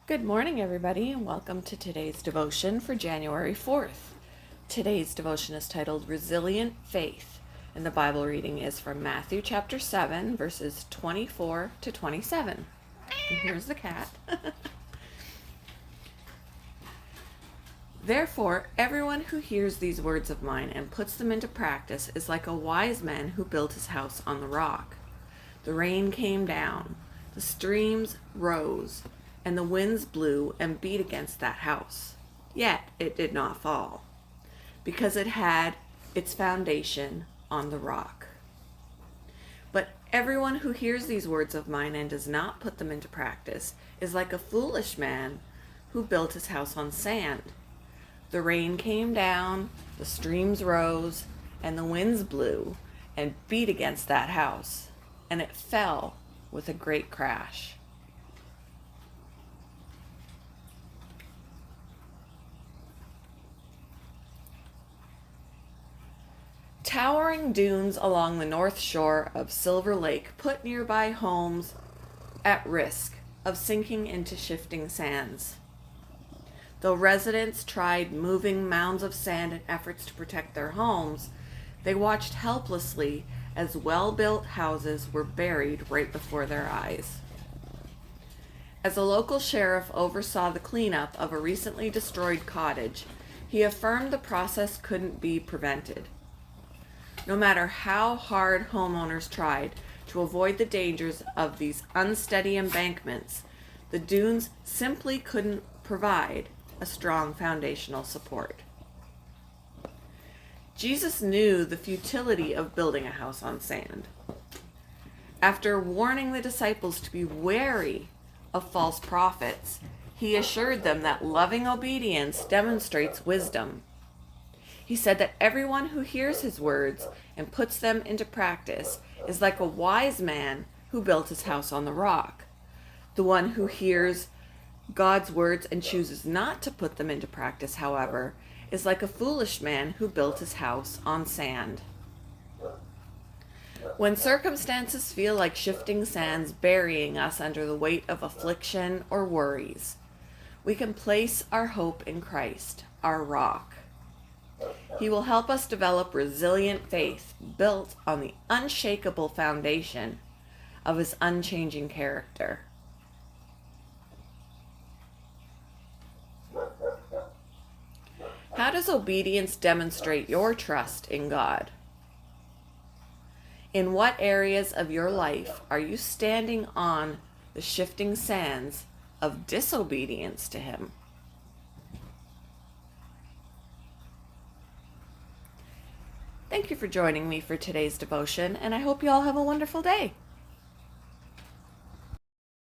Good morning, everybody, and welcome to today's devotion for January 4th. Today's devotion is titled Resilient Faith, and the Bible reading is from Matthew chapter 7, verses 24 to 27. And here's the cat. Therefore, everyone who hears these words of mine and puts them into practice is like a wise man who built his house on the rock. The rain came down, the streams rose, and the winds blew and beat against that house. Yet it did not fall, because it had its foundation on the rock. But everyone who hears these words of mine and does not put them into practice is like a foolish man who built his house on sand. The rain came down, the streams rose, and the winds blew and beat against that house, and it fell with a great crash. Towering dunes along the north shore of Silver Lake put nearby homes at risk of sinking into shifting sands. Though residents tried moving mounds of sand in efforts to protect their homes, they watched helplessly as well-built houses were buried right before their eyes. As a local sheriff oversaw the cleanup of a recently destroyed cottage, he affirmed the process couldn't be prevented. No matter how hard homeowners tried to avoid the dangers of these unsteady embankments, the dunes simply couldn't provide a strong foundational support. Jesus knew the futility of building a house on sand. After warning the disciples to be wary of false prophets, he assured them that loving obedience demonstrates wisdom. He said that everyone who hears his words and puts them into practice is like a wise man who built his house on the rock. The one who hears God's words and chooses not to put them into practice, however, is like a foolish man who built his house on sand. When circumstances feel like shifting sands burying us under the weight of affliction or worries, we can place our hope in Christ, our rock. He will help us develop resilient faith built on the unshakable foundation of his unchanging character. How does obedience demonstrate your trust in God? In what areas of your life are you standing on the shifting sands of disobedience to him? Thank you for joining me for today's devotion, and I hope you all have a wonderful day.